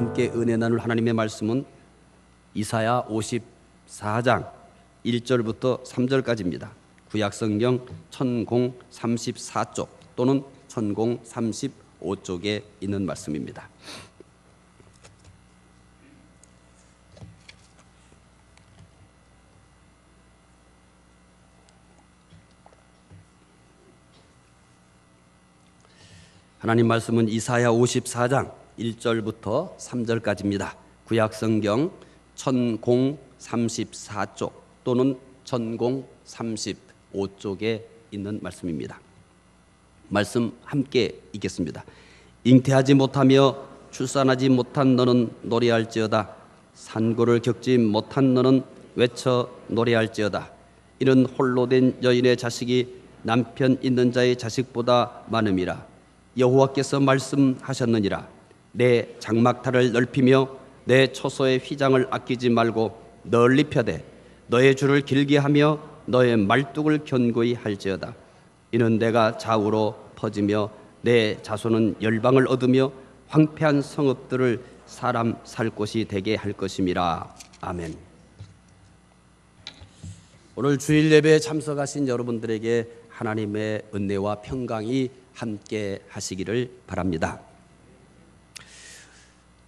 함께 은혜 나눌 하나님의 말씀은 이사야 54장 1절부터 3절까지입니다. 구약성경 1034쪽 또는 1035쪽에 있는 말씀입니다. 하나님 말씀은 이사야 54장 1절부터 3절까지입니다. 구약성경 1034쪽 또는 1035쪽에 있는 말씀입니다. 말씀 함께 읽겠습니다. 잉태하지 못하며 출산하지 못한 너는 노래할지어다. 산고를 겪지 못한 너는 외쳐 노래할지어다. 이는 홀로 된 여인의 자식이 남편 있는 자의 자식보다 많음이라. 여호와께서 말씀하셨느니라. 내 장막탈을 넓히며 내 처소의 휘장을 아끼지 말고 널리 펴되 너의 줄을 길게 하며 너의 말뚝을 견고히 할지어다. 이는 내가 좌우로 퍼지며 내 자손은 열방을 얻으며 황폐한 성읍들을 사람 살 곳이 되게 할 것임이라. 아멘. 오늘 주일 예배에 참석하신 여러분들에게 하나님의 은혜와 평강이 함께 하시기를 바랍니다.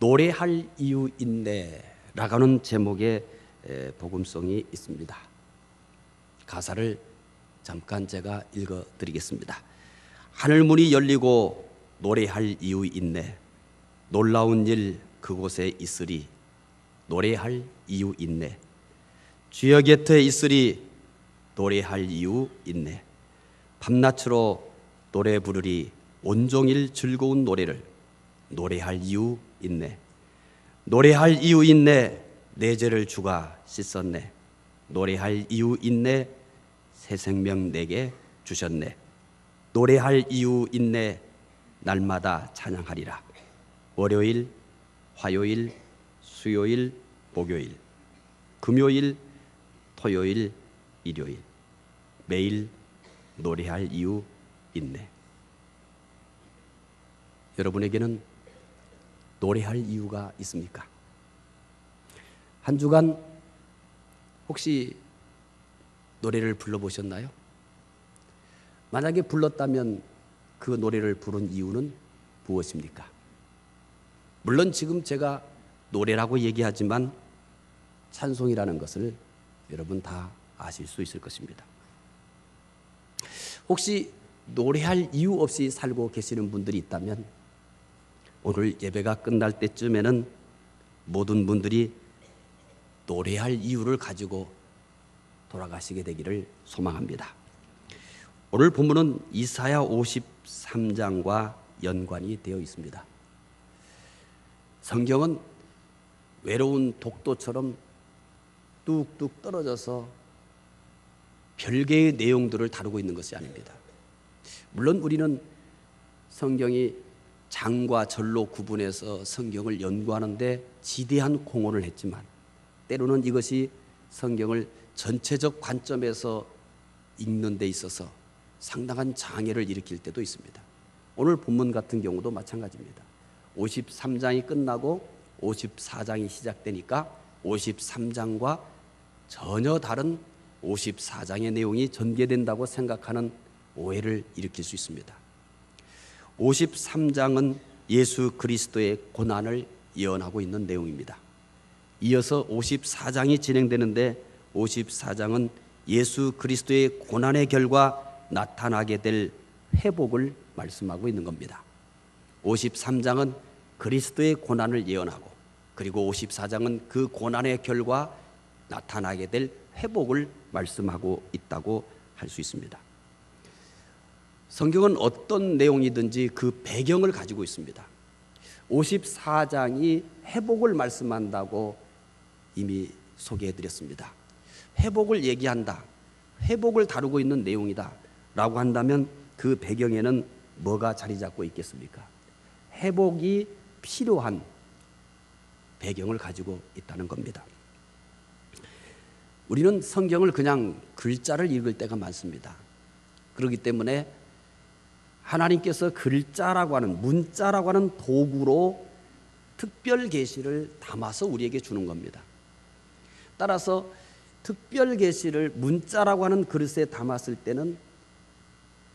노래할 이유 있네라고 하는 제목의 복음송이 있습니다. 가사를 잠깐 제가 읽어드리겠습니다. 하늘문이 열리고 노래할 이유 있네. 놀라운 일 그곳에 있으리. 노래할 이유 있네. 주여 곁에 있으리. 노래할 이유 있네. 밤낮으로 노래 부르리. 온종일 즐거운 노래를. 노래할 이유 있네. 노래할 이유 있네. 내 죄를 주가 씻었네. 노래할 이유 있네. 새 생명 내게 주셨네. 노래할 이유 있네. 날마다 찬양하리라. 월요일, 화요일, 수요일, 목요일, 금요일, 토요일, 일요일 매일 노래할 이유 있네. 여러분에게는 노래할 이유가 있습니까? 한 주간 혹시 노래를 불러보셨나요? 만약에 불렀다면 그 노래를 부른 이유는 무엇입니까? 물론 지금 제가 노래라고 얘기하지만 찬송이라는 것을 여러분 다 아실 수 있을 것입니다. 혹시 노래할 이유 없이 살고 계시는 분들이 있다면 오늘 예배가 끝날 때쯤에는 모든 분들이 노래할 이유를 가지고 돌아가시게 되기를 소망합니다. 오늘 본문은 이사야 53장과 연관이 되어 있습니다. 성경은 외로운 독도처럼 뚝뚝 떨어져서 별개의 내용들을 다루고 있는 것이 아닙니다. 물론 우리는 성경이 장과 절로 구분해서 성경을 연구하는데 지대한 공헌을 했지만 때로는 이것이 성경을 전체적 관점에서 읽는 데 있어서 상당한 장애를 일으킬 때도 있습니다. 오늘 본문 같은 경우도 마찬가지입니다. 53장이 끝나고 54장이 시작되니까 53장과 전혀 다른 54장의 내용이 전개된다고 생각하는 오해를 일으킬 수 있습니다. 53장은 예수 그리스도의 고난을 예언하고 있는 내용입니다. 이어서 54장이 진행되는데 54장은 예수 그리스도의 고난의 결과 나타나게 될 회복을 말씀하고 있는 겁니다. 53장은 그리스도의 고난을 예언하고 그리고 54장은 그 고난의 결과 나타나게 될 회복을 말씀하고 있다고 할 수 있습니다. 성경은 어떤 내용이든지 그 배경을 가지고 있습니다. 54장이 회복을 말씀한다고 이미 소개해드렸습니다. 회복을 얘기한다, 회복을 다루고 있는 내용이다 라고 한다면 그 배경에는 뭐가 자리 잡고 있겠습니까? 회복이 필요한 배경을 가지고 있다는 겁니다. 우리는 성경을 그냥 글자를 읽을 때가 많습니다. 그렇기 때문에 하나님께서 글자라고 하는, 문자라고 하는 도구로 특별 계시를 담아서 우리에게 주는 겁니다. 따라서 특별 계시를 문자라고 하는 그릇에 담았을 때는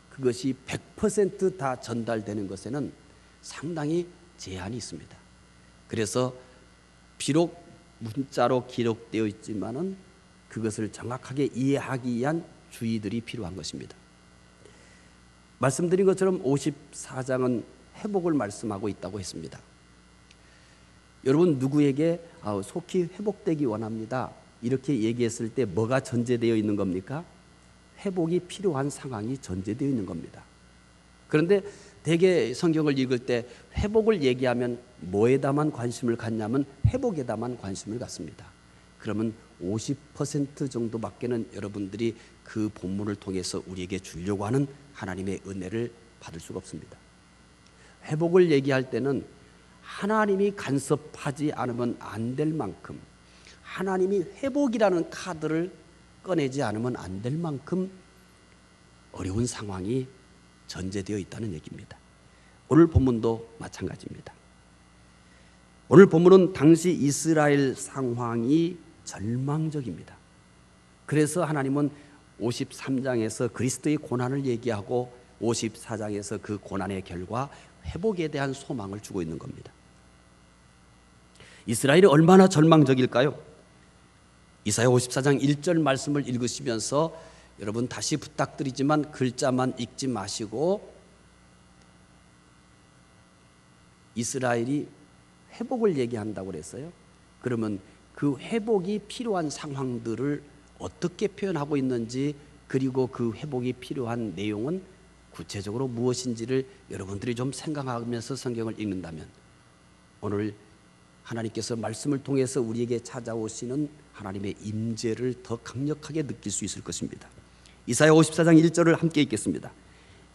그것이 100% 전달되는 것에는 상당히 제한이 있습니다. 그래서 비록 문자로 기록되어 있지만은 그것을 정확하게 이해하기 위한 주의들이 필요한 것입니다. 말씀드린 것처럼 54장은 회복을 말씀하고 있다고 했습니다. 여러분 누구에게 속히 회복되기 원합니다 이렇게 얘기했을 때 뭐가 전제되어 있는 겁니까? 회복이 필요한 상황이 전제되어 있는 겁니다. 그런데 대개 성경을 읽을 때 회복을 얘기하면 뭐에다만 관심을 갖냐면 회복에다만 관심을 갖습니다. 그러면 50% 정도밖에는 여러분들이 그 본문을 통해서 우리에게 주려고 하는 하나님의 은혜를 받을 수가 없습니다. 회복을 얘기할 때는 하나님이 간섭하지 않으면 안 될 만큼, 하나님이 회복이라는 카드를 꺼내지 않으면 안 될 만큼 어려운 상황이 전제되어 있다는 얘기입니다. 오늘 본문도 마찬가지입니다. 오늘 본문은 당시 이스라엘 상황이 절망적입니다. 그래서 하나님은 53장에서 그리스도의 고난을 얘기하고 54장에서 그 고난의 결과 회복에 대한 소망을 주고 있는 겁니다. 이스라엘이 얼마나 절망적일까요? 이사야 54장 1절 말씀을 읽으시면서 여러분 다시 부탁드리지만 글자만 읽지 마시고 이스라엘이 회복을 얘기한다고 그랬어요. 그러면 그 회복이 필요한 상황들을 어떻게 표현하고 있는지, 그리고 그 회복이 필요한 내용은 구체적으로 무엇인지를 여러분들이 좀 생각하면서 성경을 읽는다면 오늘 하나님께서 말씀을 통해서 우리에게 찾아오시는 하나님의 임재를 더 강력하게 느낄 수 있을 것입니다. 이사야 54장 1절을 함께 읽겠습니다.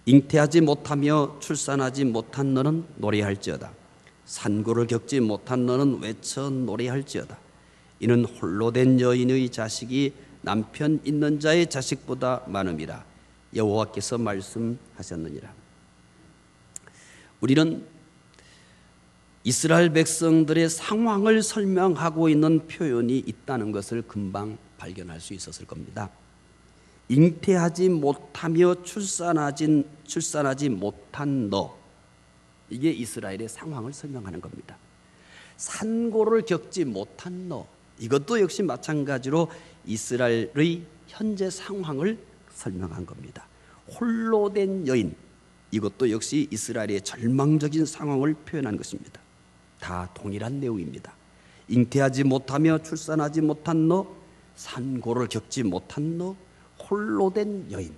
잉태하지 못하며 출산하지 못한 너는 노래할지어다. 산고를 겪지 못한 너는 외쳐 노래할지어다. 이는 홀로 된 여인의 자식이 남편 있는 자의 자식보다 많음이라. 여호와께서 말씀하셨느니라. 우리는 이스라엘 백성들의 상황을 설명하고 있는 표현이 있다는 것을 금방 발견할 수 있었을 겁니다. 잉태하지 못하며 출산하지 못한 너, 이게 이스라엘의 상황을 설명하는 겁니다. 산고를 겪지 못한 너, 이것도 역시 마찬가지로 이스라엘의 현재 상황을 설명한 겁니다. 홀로 된 여인, 이것도 역시 이스라엘의 절망적인 상황을 표현한 것입니다. 다 동일한 내용입니다. 잉태하지 못하며 출산하지 못한 너, 산고를 겪지 못한 너, 홀로 된 여인,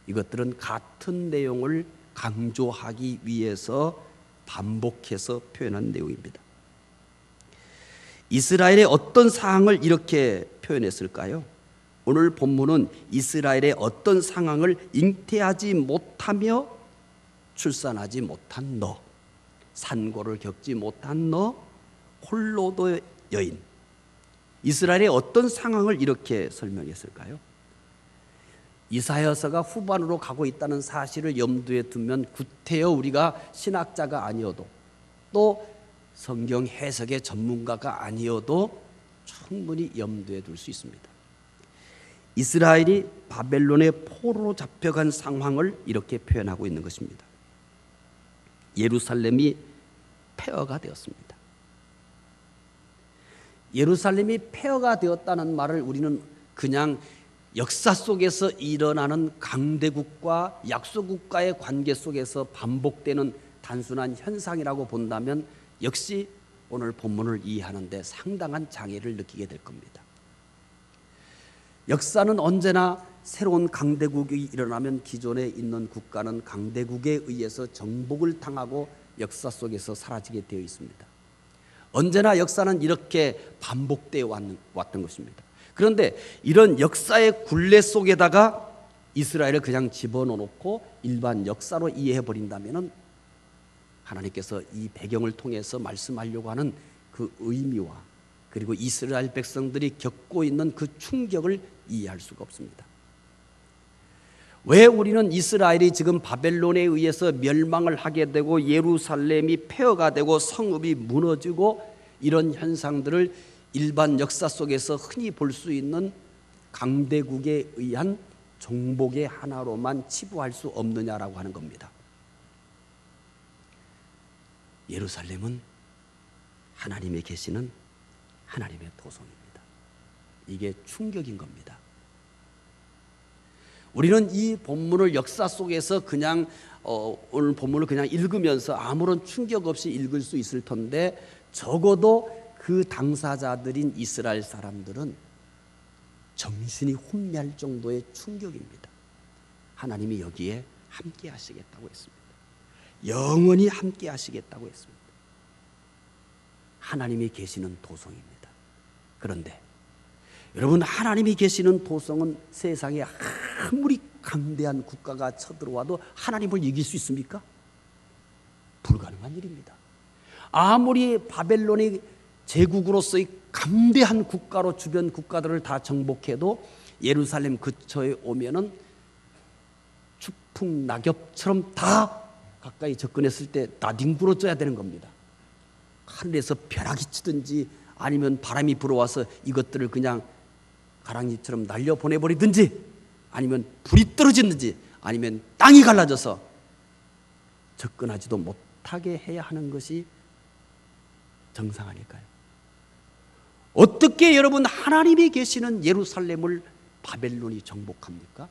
이것들은 같은 내용을 강조하기 위해서 반복해서 표현한 내용입니다. 이스라엘의 어떤 상황을 이렇게 표현했을까요? 오늘 본문은 이스라엘의 어떤 상황을 잉태하지 못하며 출산하지 못한 너, 산고를 겪지 못한 너, 홀로도 여인, 이스라엘의 어떤 상황을 이렇게 설명했을까요? 이사야서가 후반으로 가고 있다는 사실을 염두에 두면 구태여 우리가 신학자가 아니어도 또 성경 해석의 전문가가 아니어도 충분히 염두에 둘 수 있습니다. 이스라엘이 바벨론의 포로로 잡혀간 상황을 이렇게 표현하고 있는 것입니다. 예루살렘이 폐허가 되었습니다. 예루살렘이 폐허가 되었다는 말을 우리는 그냥 역사 속에서 일어나는 강대국과 약소국가의 관계 속에서 반복되는 단순한 현상이라고 본다면 역시 오늘 본문을 이해하는 데 상당한 장애를 느끼게 될 겁니다. 역사는 언제나 새로운 강대국이 일어나면 기존에 있는 국가는 강대국에 의해서 정복을 당하고 역사 속에서 사라지게 되어 있습니다. 언제나 역사는 이렇게 반복되어 왔던 것입니다. 그런데 이런 역사의 굴레 속에다가 이스라엘을 그냥 집어넣고 일반 역사로 이해해버린다면 하나님께서 이 배경을 통해서 말씀하려고 하는 그 의미와 그리고 이스라엘 백성들이 겪고 있는 그 충격을 이해할 수가 없습니다. 왜 우리는 이스라엘이 지금 바벨론에 의해서 멸망을 하게 되고 예루살렘이 폐허가 되고 성읍이 무너지고 이런 현상들을 일반 역사 속에서 흔히 볼 수 있는 강대국에 의한 정복의 하나로만 치부할 수 없느냐라고 하는 겁니다. 예루살렘은 하나님의 계시는 하나님의 도성입니다. 이게 충격인 겁니다. 우리는 이 본문을 역사 속에서 그냥 오늘 본문을 그냥 읽으면서 아무런 충격 없이 읽을 수 있을 텐데 적어도 그 당사자들인 이스라엘 사람들은 정신이 혼미할 정도의 충격입니다. 하나님이 여기에 함께 하시겠다고 했습니다. 영원히 함께 하시겠다고 했습니다. 하나님이 계시는 도성입니다. 그런데 여러분, 하나님이 계시는 도성은 세상에 아무리 강대한 국가가 쳐들어와도 하나님을 이길 수 있습니까? 불가능한 일입니다. 아무리 바벨론이 제국으로서의 강대한 국가로 주변 국가들을 다 정복해도 예루살렘 근처에 오면은 추풍 낙엽처럼 다 가까이 접근했을 때 나뒹굴어져야 되는 겁니다. 하늘에서 벼락이 치든지 아니면 바람이 불어와서 이것들을 그냥 가랑이처럼 날려보내버리든지 아니면 불이 떨어지든지 아니면 땅이 갈라져서 접근하지도 못하게 해야 하는 것이 정상 아닐까요? 어떻게 여러분 하나님이 계시는 예루살렘을 바벨론이 정복합니까?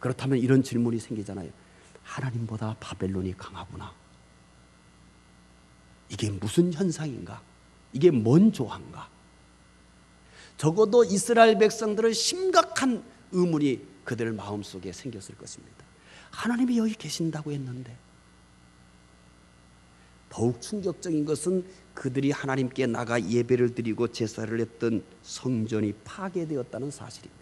그렇다면 이런 질문이 생기잖아요. 하나님보다 바벨론이 강하구나. 이게 무슨 현상인가? 이게 뭔 조화인가? 적어도 이스라엘 백성들은 심각한 의문이 그들 마음속에 생겼을 것입니다. 하나님이 여기 계신다고 했는데 더욱 충격적인 것은 그들이 하나님께 나가 예배를 드리고 제사를 했던 성전이 파괴되었다는 사실입니다.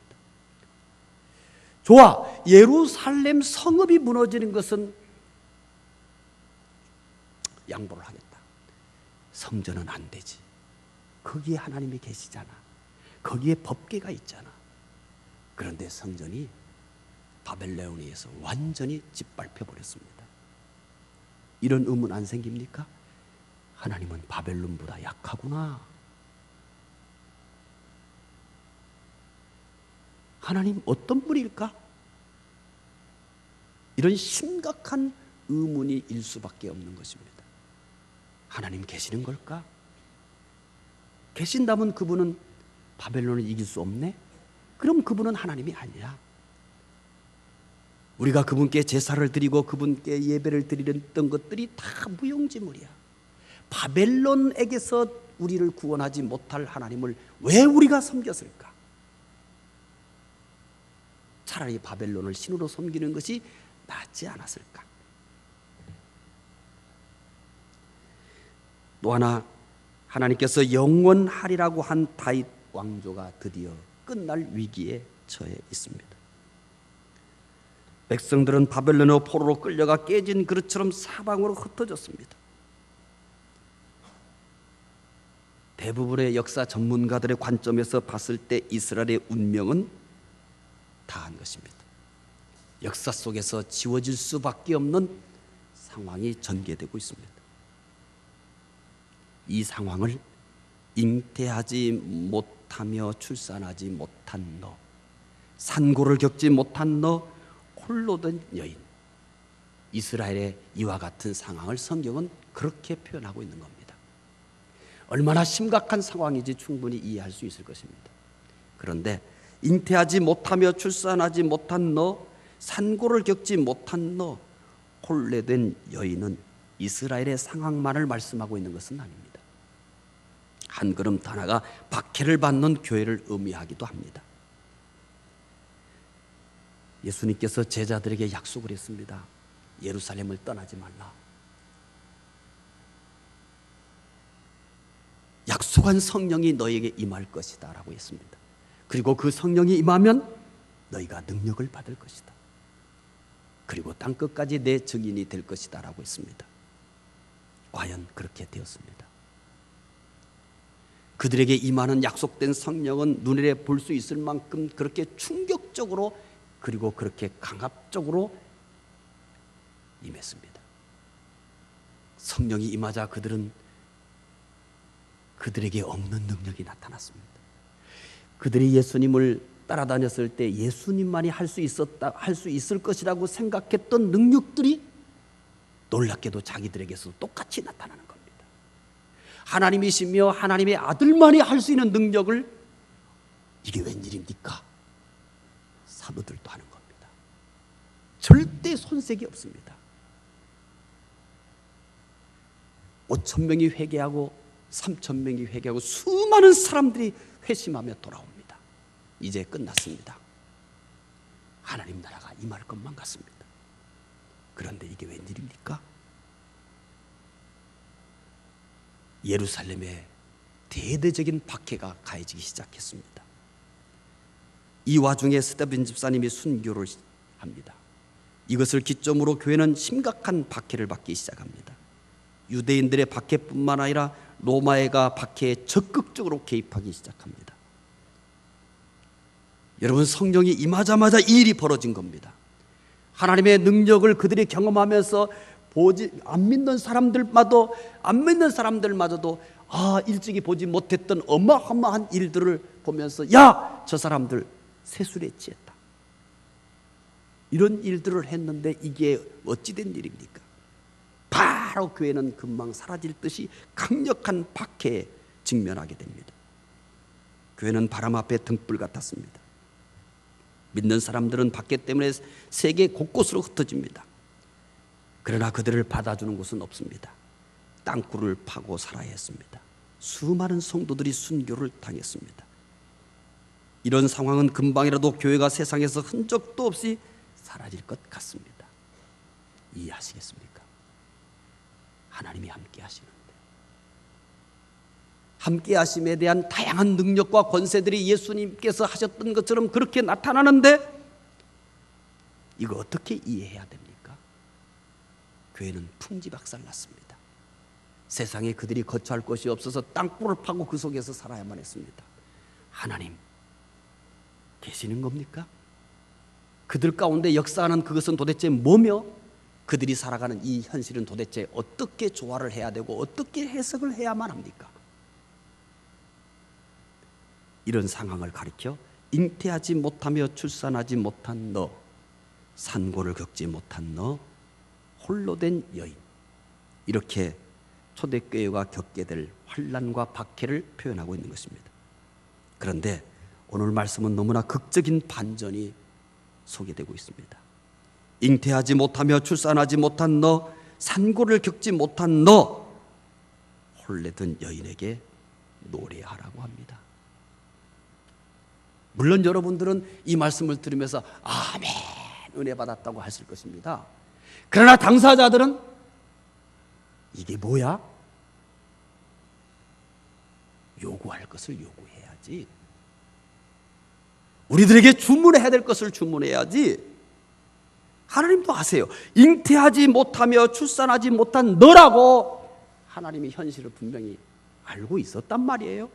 좋아, 예루살렘 성읍이 무너지는 것은 양보를 하겠다. 성전은 안 되지. 거기에 하나님이 계시잖아. 거기에 법궤가 있잖아. 그런데 성전이 바벨론에 의해서 완전히 짓밟혀 버렸습니다. 이런 의문 안 생깁니까? 하나님은 바벨론보다 약하구나. 하나님 어떤 분일까? 이런 심각한 의문이 일 수밖에 없는 것입니다. 하나님 계시는 걸까? 계신다면 그분은 바벨론을 이길 수 없네? 그럼 그분은 하나님이 아니야. 우리가 그분께 제사를 드리고 그분께 예배를 드리던 것들이 다 무용지물이야. 바벨론에게서 우리를 구원하지 못할 하나님을 왜 우리가 섬겼을까? 차라리 바벨론을 신으로 섬기는 것이 낫지 않았을까? 또 하나, 하나님께서 영원하리라고 한 다윗 왕조가 드디어 끝날 위기에 처해 있습니다. 백성들은 바벨론의 포로로 끌려가 깨진 그릇처럼 사방으로 흩어졌습니다. 대부분의 역사 전문가들의 관점에서 봤을 때 이스라엘의 운명은 다한 것입니다. 역사 속에서 지워질 수밖에 없는 상황이 전개되고 있습니다. 이 상황을 잉태하지 못하며 출산하지 못한 너, 산고를 겪지 못한 너, 홀로 된 여인, 이스라엘의 이와 같은 상황을 성경은 그렇게 표현하고 있는 겁니다. 얼마나 심각한 상황인지 충분히 이해할 수 있을 것입니다. 그런데 잉태하지 못하며 출산하지 못한 너, 산고를 겪지 못한 너, 혼례된 여인은 이스라엘의 상황만을 말씀하고 있는 것은 아닙니다. 한 걸음 더 나아가 박해를 받는 교회를 의미하기도 합니다. 예수님께서 제자들에게 약속을 했습니다. 예루살렘을 떠나지 말라. 약속한 성령이 너에게 임할 것이다 라고 했습니다. 그리고 그 성령이 임하면 너희가 능력을 받을 것이다. 그리고 땅끝까지 내 증인이 될 것이다 라고 했습니다. 과연 그렇게 되었습니다. 그들에게 임하는 약속된 성령은 눈에 볼 수 있을 만큼 그렇게 충격적으로 그리고 그렇게 강압적으로 임했습니다. 성령이 임하자 그들에게 없는 능력이 나타났습니다. 그들이 예수님을 따라다녔을 때 예수님만이 할 수 있을 것이라고 생각했던 능력들이 놀랍게도 자기들에게서 똑같이 나타나는 겁니다. 하나님이시며 하나님의 아들만이 할 수 있는 능력을 이게 웬일입니까? 사도들도 하는 겁니다. 절대 손색이 없습니다. 5,000명이 회개하고 3,000명이 회개하고 수많은 사람들이 회심하며 돌아옵니다. 이제 끝났습니다. 하나님 나라가 임할 것만 같습니다. 그런데 이게 웬일입니까? 예루살렘에 대대적인 박해가 가해지기 시작했습니다. 이 와중에 스데반 집사님이 순교를 합니다. 이것을 기점으로 교회는 심각한 박해를 받기 시작합니다. 유대인들의 박해뿐만 아니라 로마가 박해에 적극적으로 개입하기 시작합니다. 여러분, 성령이 임하자마자 이 일이 벌어진 겁니다. 하나님의 능력을 그들이 경험하면서 안 믿는 사람들마저도 일찍이 보지 못했던 어마어마한 일들을 보면서 야, 저 사람들 세술에 취했다. 이런 일들을 했는데 이게 어찌된 일입니까? 바로 교회는 금방 사라질 듯이 강력한 박해에 직면하게 됩니다. 교회는 바람 앞에 등불 같았습니다. 믿는 사람들은 박해 때문에 세계 곳곳으로 흩어집니다. 그러나 그들을 받아주는 곳은 없습니다. 땅굴을 파고 살아야 했습니다. 수많은 성도들이 순교를 당했습니다. 이런 상황은 금방이라도 교회가 세상에서 흔적도 없이 사라질 것 같습니다. 이해하시겠습니까? 하나님이 함께 하시는데, 함께 하심에 대한 다양한 능력과 권세들이 예수님께서 하셨던 것처럼 그렇게 나타나는데 이거 어떻게 이해해야 됩니까? 교회는 풍지박살났습니다. 세상에 그들이 거처할 곳이 없어서 땅굴을 파고 그 속에서 살아야만 했습니다. 하나님 계시는 겁니까? 그들 가운데 역사하는 그것은 도대체 뭐며 그들이 살아가는 이 현실은 도대체 어떻게 조화를 해야 되고 어떻게 해석을 해야만 합니까? 이런 상황을 가리켜 잉태하지 못하며 출산하지 못한 너, 산고를 겪지 못한 너, 홀로 된 여인, 이렇게 초대교회가 겪게 될 환난과 박해를 표현하고 있는 것입니다. 그런데 오늘 말씀은 너무나 극적인 반전이 소개되고 있습니다. 잉태하지 못하며 출산하지 못한 너, 산고를 겪지 못한 너, 홀레된 여인에게 노래하라고 합니다. 물론 여러분들은 이 말씀을 들으면서 아멘, 은혜 받았다고 하실 것입니다. 그러나 당사자들은 이게 뭐야? 요구할 것을 요구해야지. 우리들에게 주문해야 될 것을 주문해야지. 하나님도 아세요. 잉태하지 못하며 출산하지 못한 너라고 하나님이 현실을 분명히 알고 있었단 말이에요.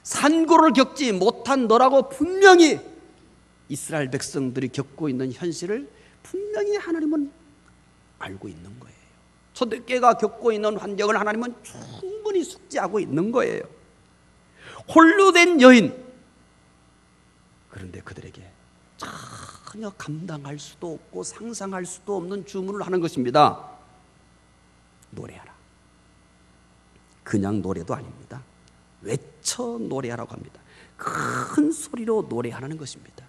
산고를 겪지 못한 너라고 분명히 이스라엘 백성들이 겪고 있는 현실을 분명히 하나님은 알고 있는 거예요. 초대교회가 겪고 있는 환경을 하나님은 충분히 숙지하고 있는 거예요. 홀로 된 여인, 그런데 그들에게 전혀 감당할 수도 없고 상상할 수도 없는 주문을 하는 것입니다. 노래하라. 그냥 노래도 아닙니다. 외쳐 노래하라고 합니다. 큰 소리로 노래하라는 것입니다.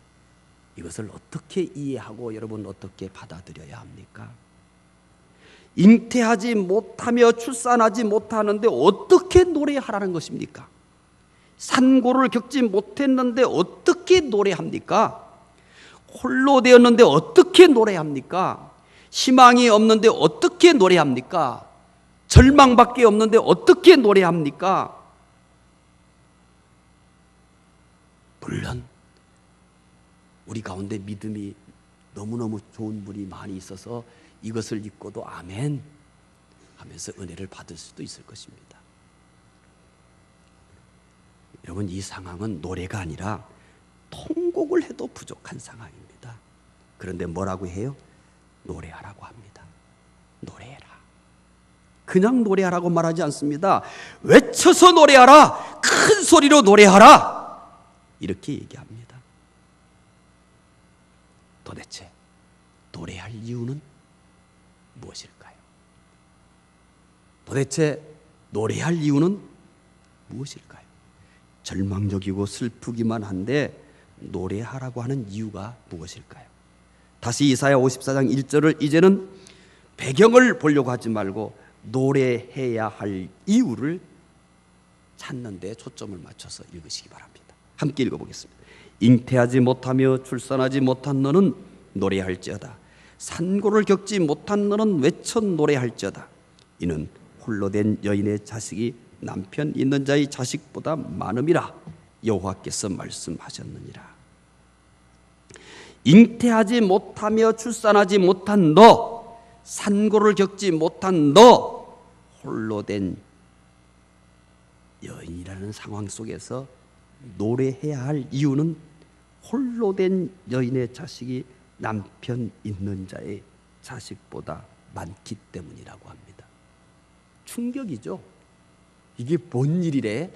이것을 어떻게 이해하고 여러분 어떻게 받아들여야 합니까? 잉태하지 못하며 출산하지 못하는데 어떻게 노래하라는 것입니까? 산고를 겪지 못했는데 어떻게 노래합니까? 홀로 되었는데 어떻게 노래합니까? 희망이 없는데 어떻게 노래합니까? 절망밖에 없는데 어떻게 노래합니까? 물론 우리 가운데 믿음이 너무너무 좋은 분이 많이 있어서 이것을 읽고도 아멘 하면서 은혜를 받을 수도 있을 것입니다. 여러분, 이 상황은 노래가 아니라 통곡을 해도 부족한 상황입니다. 그런데 뭐라고 해요? 노래하라고 합니다. 노래해라. 그냥 노래하라고 말하지 않습니다. 외쳐서 노래하라. 큰 소리로 노래하라. 이렇게 얘기합니다. 도대체 노래할 이유는 무엇일까요? 도대체 노래할 이유는 무엇일까요? 절망적이고 슬프기만 한데 노래하라고 하는 이유가 무엇일까요? 다시 이사야 54장 1절을 이제는 배경을 보려고 하지 말고 노래해야 할 이유를 찾는 데 초점을 맞춰서 읽으시기 바랍니다. 함께 읽어보겠습니다. 잉태하지 못하며 출산하지 못한 너는 노래할지어다. 산고를 겪지 못한 너는 외쳐 노래할지어다. 이는 홀로 된 여인의 자식이 남편 있는 자의 자식보다 많음이라 여호와께서 말씀하셨느니라. 잉태하지 못하며 출산하지 못한 너, 산고를 겪지 못한 너, 홀로 된 여인이라는 상황 속에서 노래해야 할 이유는 홀로 된 여인의 자식이 남편 있는 자의 자식보다 많기 때문이라고 합니다. 충격이죠. 이게 뭔 일이래?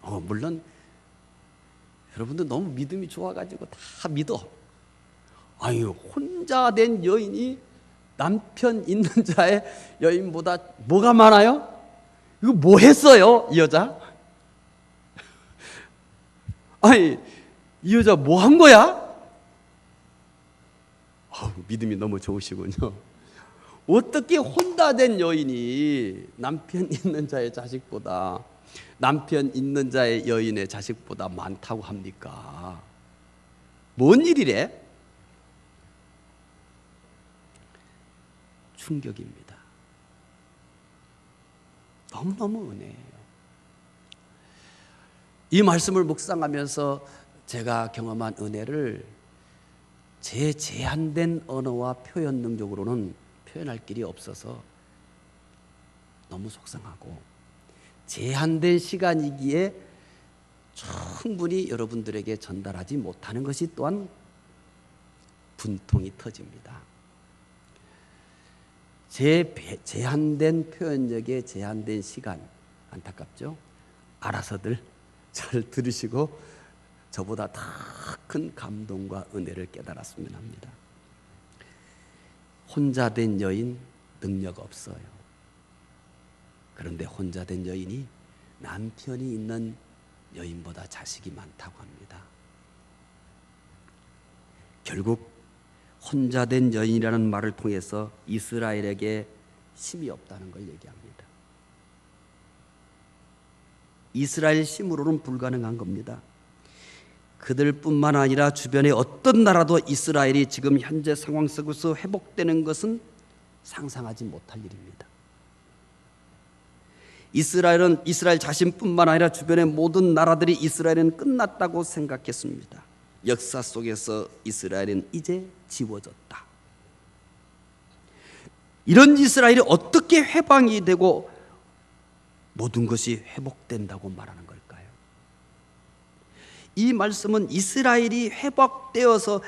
물론 여러분들 너무 믿음이 좋아가지고 다 믿어. 아유, 혼자 된 여인이 남편 있는 자의 여인보다 뭐가 많아요? 이거 뭐 했어요, 이 여자? 아니, 이 여자 뭐 한 거야? 믿음이 너무 좋으시군요. 어떻게 혼자 된 여인이 남편 있는 자의 자식보다, 남편 있는 자의 여인의 자식보다 많다고 합니까? 뭔 일이래? 충격입니다. 너무너무 은혜예요. 이 말씀을 묵상하면서 제가 경험한 은혜를 제 제한된 언어와 표현 능력으로는 표현할 길이 없어서 너무 속상하고, 제한된 시간이기에 충분히 여러분들에게 전달하지 못하는 것이 또한 분통이 터집니다. 제 제한된 표현력에 제한된 시간, 안타깝죠? 알아서들 잘 들으시고 저보다 더 큰 감동과 은혜를 깨달았으면 합니다. 혼자 된 여인 능력 없어요. 그런데 혼자 된 여인이 남편이 있는 여인보다 자식이 많다고 합니다. 결국 혼자 된 여인이라는 말을 통해서 이스라엘에게 힘이 없다는 걸 얘기합니다. 이스라엘 힘으로는 불가능한 겁니다. 그들뿐만 아니라 주변의 어떤 나라도 이스라엘이 지금 현재 상황 속에서 회복되는 것은 상상하지 못할 일입니다. 이스라엘은 이스라엘 자신뿐만 아니라 주변의 모든 나라들이 이스라엘은 끝났다고 생각했습니다. 역사 속에서 이스라엘은 이제 지워졌다. 이런 이스라엘이 어떻게 해방이 되고 모든 것이 회복된다고 말하는 걸까요? 이 말씀은 이스라엘이 해방되어서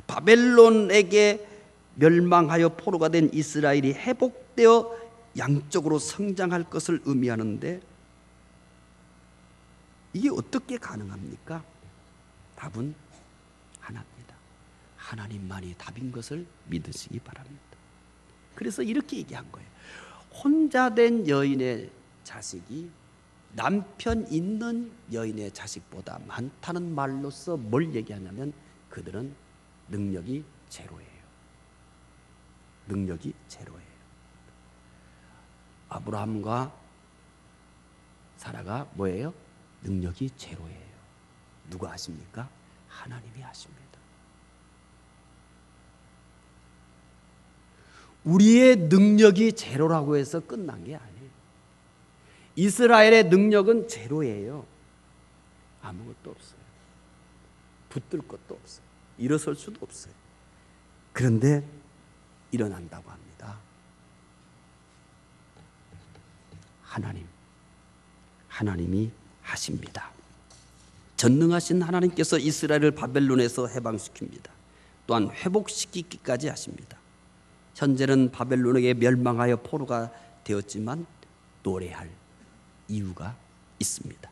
바벨론에게 멸망하여 포로가 된 이스라엘이 회복되어 양적으로 성장할 것을 의미하는데, 이게 어떻게 가능합니까? 답은 하나입니다. 하나님만이 답인 것을 믿으시기 바랍니다. 그래서 이렇게 얘기한 거예요. 혼자 된 여인의 자식이 남편 있는 여인의 자식보다 많다는 말로서 뭘 얘기하냐면, 그들은 능력이 제로예요. 능력이 제로예요. 아브라함과 사라가 뭐예요? 능력이 제로예요. 누가 아십니까? 하나님이 아십니다. 우리의 능력이 제로라고 해서 끝난 게 아니에요. 이스라엘의 능력은 제로예요. 아무것도 없어요. 붙들 것도 없어요. 일어설 수도 없어요. 그런데 일어난다고 합니다. 하나님이 하십니다. 전능하신 하나님께서 이스라엘을 바벨론에서 해방시킵니다. 또한 회복시키기까지 하십니다. 현재는 바벨론에게 멸망하여 포로가 되었지만 노래할 이유가 있습니다.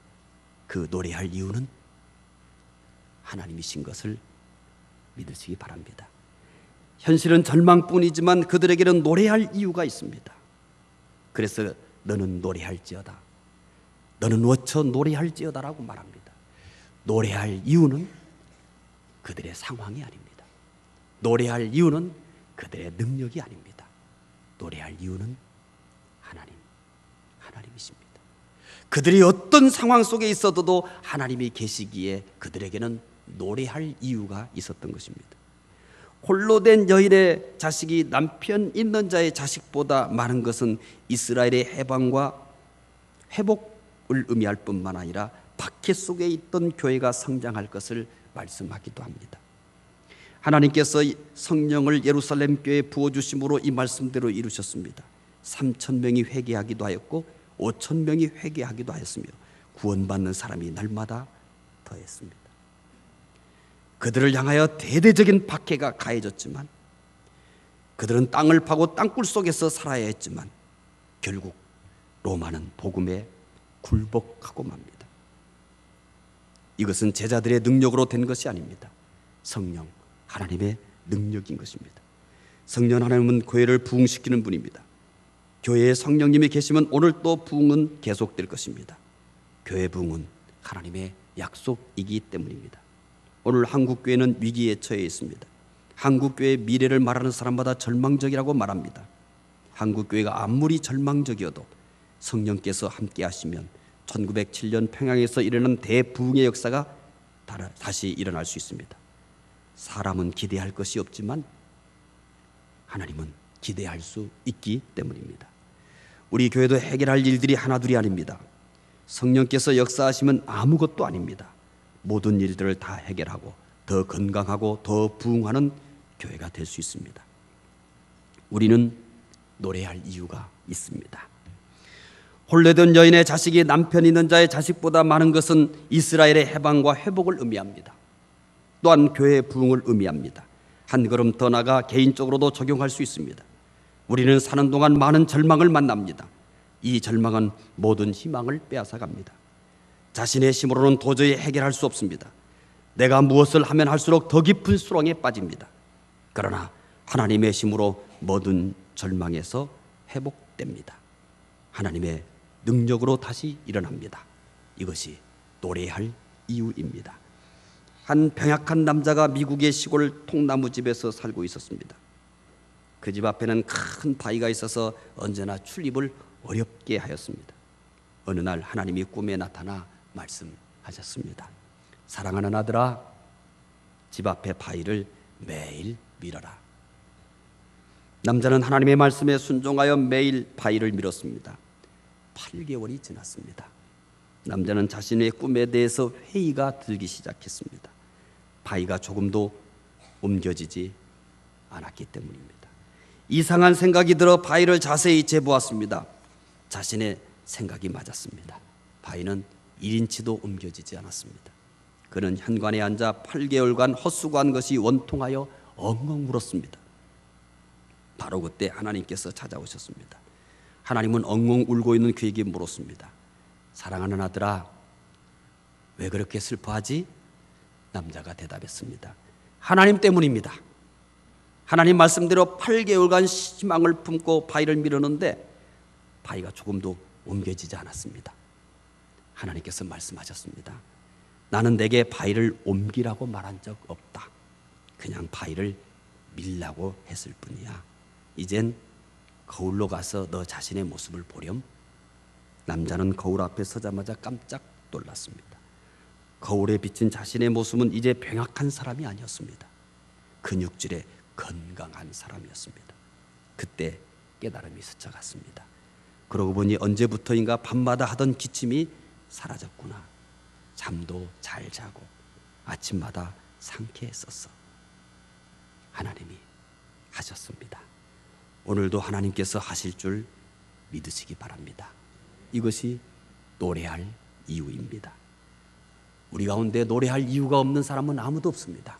그 노래할 이유는 하나님이신 것을 믿으시기 바랍니다. 현실은 절망뿐이지만 그들에게는 노래할 이유가 있습니다. 그래서 너는 노래할지어다, 너는 어찌 노래할지어다라고 말합니다. 노래할 이유는 그들의 상황이 아닙니다. 노래할 이유는 그들의 능력이 아닙니다. 노래할 이유는 하나님이십니다. 그들이 어떤 상황 속에 있어도 하나님이 계시기에 그들에게는 노래할 이유가 있었던 것입니다. 홀로 된 여인의 자식이 남편 있는 자의 자식보다 많은 것은 이스라엘의 해방과 회복을 의미할 뿐만 아니라 박해 속에 있던 교회가 성장할 것을 말씀하기도 합니다. 하나님께서 성령을 예루살렘 교회에 부어주심으로 이 말씀대로 이루셨습니다. 3,000명이 회개하기도 하였고 5,000명이 회개하기도 하였으며 구원받는 사람이 날마다 더했습니다. 그들을 향하여 대대적인 박해가 가해졌지만 그들은 땅을 파고 땅굴 속에서 살아야 했지만 결국 로마는 복음에 굴복하고 맙니다. 이것은 제자들의 능력으로 된 것이 아닙니다. 성령 하나님의 능력인 것입니다. 성령 하나님은 교회를 부흥시키는 분입니다. 교회에 성령님이 계시면 오늘 또 부흥은 계속될 것입니다. 교회 부흥은 하나님의 약속이기 때문입니다. 오늘 한국교회는 위기에 처해 있습니다. 한국교회의 미래를 말하는 사람마다 절망적이라고 말합니다. 한국교회가 아무리 절망적이어도 성령께서 함께 하시면 1907년 평양에서 일어난 대부흥의 역사가 다시 일어날 수 있습니다. 사람은 기대할 것이 없지만 하나님은 기대할 수 있기 때문입니다. 우리 교회도 해결할 일들이 하나둘이 아닙니다. 성령께서 역사하시면 아무것도 아닙니다. 모든 일들을 다 해결하고 더 건강하고 더 부흥하는 교회가 될 수 있습니다. 우리는 노래할 이유가 있습니다. 혼례된 여인의 자식이 남편 있는 자의 자식보다 많은 것은 이스라엘의 해방과 회복을 의미합니다. 또한 교회의 부흥을 의미합니다. 한 걸음 더 나아가 개인적으로도 적용할 수 있습니다. 우리는 사는 동안 많은 절망을 만납니다. 이 절망은 모든 희망을 빼앗아갑니다. 자신의 힘으로는 도저히 해결할 수 없습니다. 내가 무엇을 하면 할수록 더 깊은 수렁에 빠집니다. 그러나 하나님의 힘으로 모든 절망에서 회복됩니다. 하나님의 능력으로 다시 일어납니다. 이것이 노래할 이유입니다. 한 병약한 남자가 미국의 시골 통나무집에서 살고 있었습니다. 그 집 앞에는 큰 바위가 있어서 언제나 출입을 어렵게 하였습니다. 어느 날 하나님이 꿈에 나타나 말씀하셨습니다. 사랑하는 아들아, 집 앞에 바위를 매일 밀어라. 남자는 하나님의 말씀에 순종하여 매일 바위를 밀었습니다. 8개월이 지났습니다. 남자는 자신의 꿈에 대해서 회의가 들기 시작했습니다. 바위가 조금도 옮겨지지 않았기 때문입니다. 이상한 생각이 들어 바위를 자세히 재보았습니다. 자신의 생각이 맞았습니다. 바위는 1인치도 옮겨지지 않았습니다. 그는 현관에 앉아 8개월간 헛수고한 것이 원통하여 엉엉 울었습니다. 바로 그때 하나님께서 찾아오셨습니다. 하나님은 엉엉 울고 있는 그에게 물었습니다. 사랑하는 아들아, 왜 그렇게 슬퍼하지? 남자가 대답했습니다. 하나님 때문입니다. 하나님 말씀대로 8개월간 희망을 품고 바위를 밀었는데 바위가 조금도 옮겨지지 않았습니다. 하나님께서 말씀하셨습니다. 나는 내게 바위를 옮기라고 말한 적 없다. 그냥 바위를 밀라고 했을 뿐이야. 이젠 거울로 가서 너 자신의 모습을 보렴. 남자는 거울 앞에 서자마자 깜짝 놀랐습니다. 거울에 비친 자신의 모습은 이제 병약한 사람이 아니었습니다. 근육질의 건강한 사람이었습니다. 그때 깨달음이 스쳐갔습니다. 그러고 보니 언제부터인가 밤마다 하던 기침이 사라졌구나. 잠도 잘 자고 아침마다 상쾌했었어. 하나님이 하셨습니다. 오늘도 하나님께서 하실 줄 믿으시기 바랍니다. 이것이 노래할 이유입니다. 우리 가운데 노래할 이유가 없는 사람은 아무도 없습니다.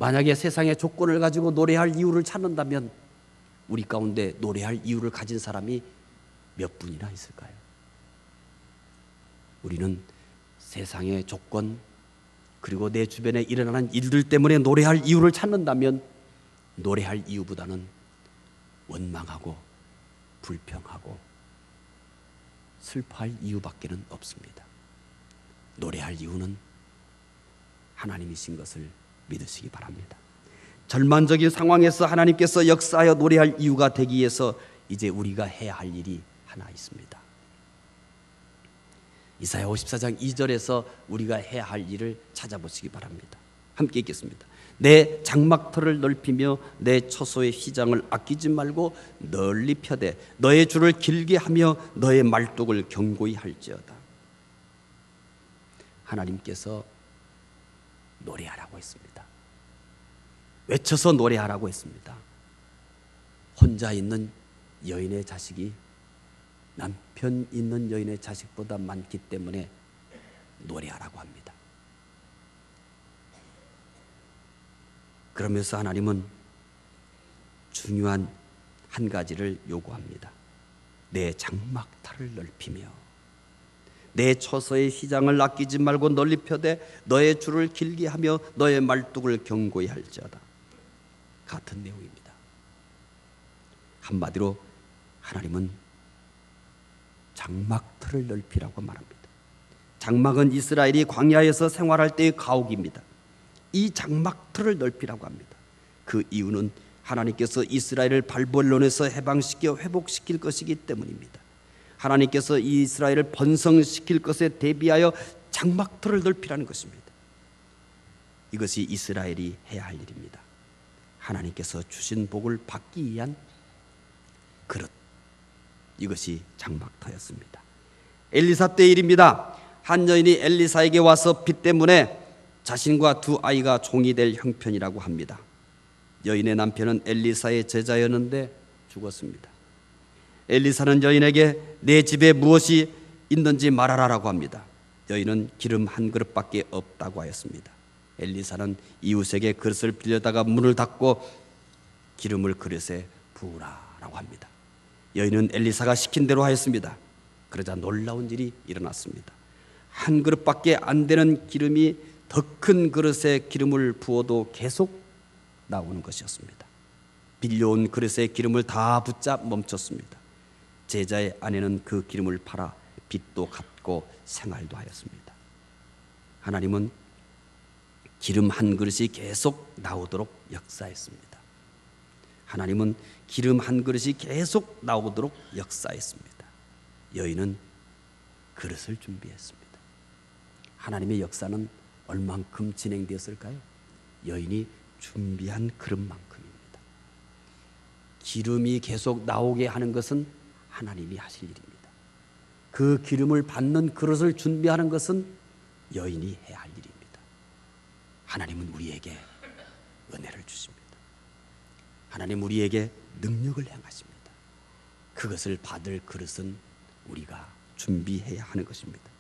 만약에 세상의 조건을 가지고 노래할 이유를 찾는다면 우리 가운데 노래할 이유를 가진 사람이 몇 분이나 있을까요? 우리는 세상의 조건 그리고 내 주변에 일어나는 일들 때문에 노래할 이유를 찾는다면 노래할 이유보다는 원망하고 불평하고 슬퍼할 이유밖에는 없습니다. 노래할 이유는 하나님이신 것을 믿으시기 바랍니다. 절망적인 상황에서 하나님께서 역사하여 노래할 이유가 되기 위해서 이제 우리가 해야 할 일이 하나 있습니다. 이사야 54장 2절에서 우리가 해야 할 일을 찾아보시기 바랍니다. 함께 읽겠습니다. 내 장막터를 넓히며 내 처소의 휘장을 아끼지 말고 널리 펴되 너의 줄을 길게 하며 너의 말뚝을 견고히 할지어다. 하나님께서 노래하라고 했습니다. 외쳐서 노래하라고 했습니다. 혼자 있는 여인의 자식이 남편 있는 여인의 자식보다 많기 때문에 노래하라고 합니다. 그러면서 하나님은 중요한 한 가지를 요구합니다. 내 장막터를 넓히며 내 처소의 휘장을 아끼지 말고 널리 펴되 너의 줄을 길게 하며 너의 말뚝을 견고히 할지어다. 같은 내용입니다. 한마디로 하나님은 장막터를 넓히라고 말합니다. 장막은 이스라엘이 광야에서 생활할 때의 가옥입니다. 이 장막터를 넓히라고 합니다. 그 이유는 하나님께서 이스라엘을 바벨론에서 해방시켜 회복시킬 것이기 때문입니다. 하나님께서 이 이스라엘을 번성시킬 것에 대비하여 장막터를 넓히라는 것입니다. 이것이 이스라엘이 해야 할 일입니다. 하나님께서 주신 복을 받기 위한 그릇, 이것이 장막터였습니다. 엘리사 때의 일입니다. 한 여인이 엘리사에게 와서 빚 때문에 자신과 두 아이가 종이 될 형편이라고 합니다. 여인의 남편은 엘리사의 제자였는데 죽었습니다. 엘리사는 여인에게 내 집에 무엇이 있는지 말하라고 합니다. 여인은 기름 한 그릇밖에 없다고 하였습니다. 엘리사는 이웃에게 그릇을 빌려다가 문을 닫고 기름을 그릇에 부으라라고 합니다. 여인은 엘리사가 시킨 대로 하였습니다. 그러자 놀라운 일이 일어났습니다. 한 그릇밖에 안 되는 기름이 더 큰 그릇에 기름을 부어도 계속 나오는 것이었습니다. 빌려온 그릇에 기름을 다 붓자 멈췄습니다. 제자의 아내는 그 기름을 팔아 빚도 갚고 생활도 하였습니다. 하나님은 기름 한 그릇이 계속 나오도록 역사했습니다. 하나님은 기름 한 그릇이 계속 나오도록 역사했습니다. 여인은 그릇을 준비했습니다. 하나님의 역사는 얼만큼 진행되었을까요? 여인이 준비한 그릇만큼입니다. 기름이 계속 나오게 하는 것은 하나님이 하실 일입니다. 그 기름을 받는 그릇을 준비하는 것은 여인이 해야 할 일입니다. 하나님은 우리에게 은혜를 주십니다. 하나님 우리에게 능력을 행하십니다. 그것을 받을 그릇은 우리가 준비해야 하는 것입니다.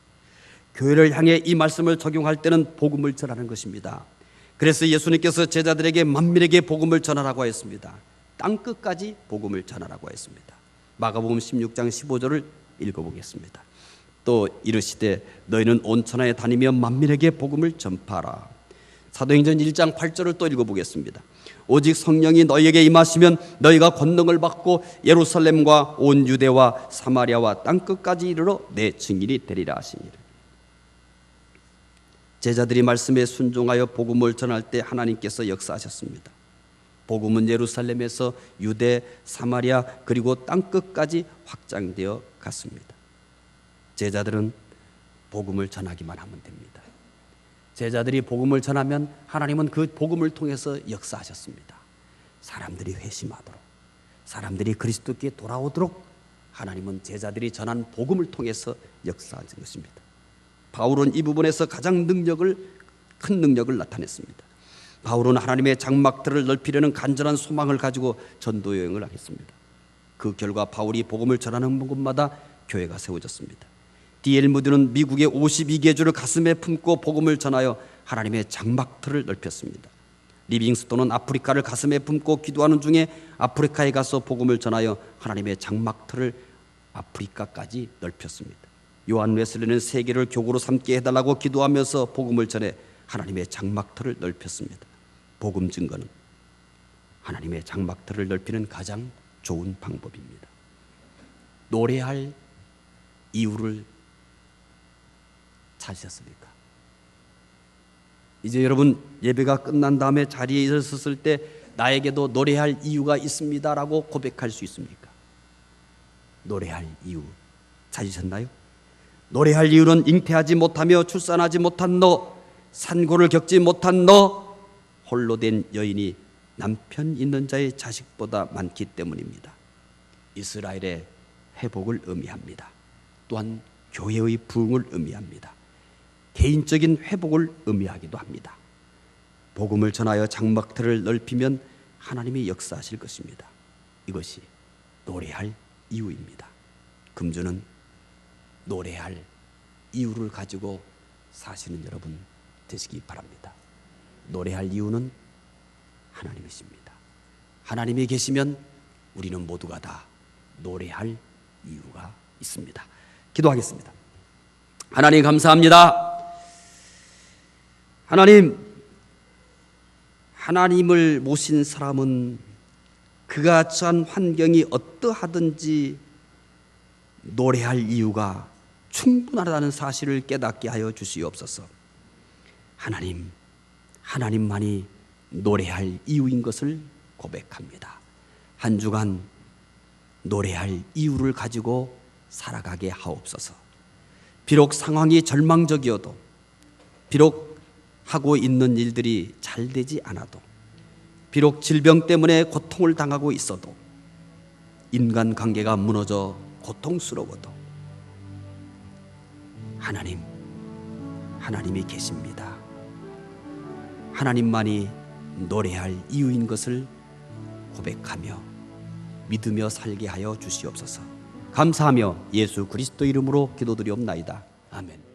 교회를 향해 이 말씀을 적용할 때는 복음을 전하는 것입니다. 그래서 예수님께서 제자들에게 만민에게 복음을 전하라고 했습니다. 땅끝까지 복음을 전하라고 했습니다. 마가복음 16장 15절을 읽어보겠습니다. 또 이르시되 너희는 온 천하에 다니며 만민에게 복음을 전파하라. 사도행전 1장 8절을 또 읽어보겠습니다. 오직 성령이 너희에게 임하시면 너희가 권능을 받고 예루살렘과 온 유대와 사마리아와 땅끝까지 이르러 내 증인이 되리라 하시니라. 제자들이 말씀에 순종하여 복음을 전할 때 하나님께서 역사하셨습니다. 복음은 예루살렘에서 유대, 사마리아 그리고 땅끝까지 확장되어 갔습니다. 제자들은 복음을 전하기만 하면 됩니다. 제자들이 복음을 전하면 하나님은 그 복음을 통해서 역사하셨습니다. 사람들이 회심하도록, 사람들이 그리스도께 돌아오도록 하나님은 제자들이 전한 복음을 통해서 역사하신 것입니다. 바울은 이 부분에서 가장 큰 능력을 나타냈습니다. 바울은 하나님의 장막들을 넓히려는 간절한 소망을 가지고 전도 여행을 하겠습니다. 그 결과 바울이 복음을 전하는 곳마다 교회가 세워졌습니다. D.L. 무디는 미국의 52개주를 가슴에 품고 복음을 전하여 하나님의 장막틀을 넓혔습니다. 리빙스톤은 아프리카를 가슴에 품고 기도하는 중에 아프리카에 가서 복음을 전하여 하나님의 장막틀을 아프리카까지 넓혔습니다. 요한 웨슬리는 세계를 교구로 삼게 해달라고 기도하면서 복음을 전해 하나님의 장막틀을 넓혔습니다. 복음 증거는 하나님의 장막틀을 넓히는 가장 좋은 방법입니다. 노래할 이유를 찾으셨습니까? 이제 여러분 예배가 끝난 다음에 자리에 일어섰을 때 나에게도 노래할 이유가 있습니다라고 고백할 수 있습니까? 노래할 이유 찾으셨나요? 노래할 이유는 잉태하지 못하며 출산하지 못한 너, 산고를 겪지 못한 너, 홀로 된 여인이 남편 있는 자의 자식보다 많기 때문입니다. 이스라엘의 회복을 의미합니다. 또한 교회의 부흥을 의미합니다. 개인적인 회복을 의미하기도 합니다. 복음을 전하여 장막틀을 넓히면 하나님이 역사하실 것입니다. 이것이 노래할 이유입니다. 금주는 노래할 이유를 가지고 사시는 여러분 되시기 바랍니다. 노래할 이유는 하나님이십니다. 하나님이 계시면 우리는 모두가 다 노래할 이유가 있습니다. 기도하겠습니다. 하나님 감사합니다. 하나님을 모신 사람은 그가 처한 환경이 어떠하든지 노래할 이유가 충분하다는 사실을 깨닫게 하여 주시옵소서. 하나님만이 노래할 이유인 것을 고백합니다. 한 주간 노래할 이유를 가지고 살아가게 하옵소서. 비록 상황이 절망적이어도, 비록 하고 있는 일들이 잘 되지 않아도, 비록 질병 때문에 고통을 당하고 있어도, 인간관계가 무너져 고통스러워도 하나님이 계십니다. 하나님만이 노래할 이유인 것을 고백하며 믿으며 살게 하여 주시옵소서. 감사하며 예수 그리스도 이름으로 기도드리옵나이다. 아멘.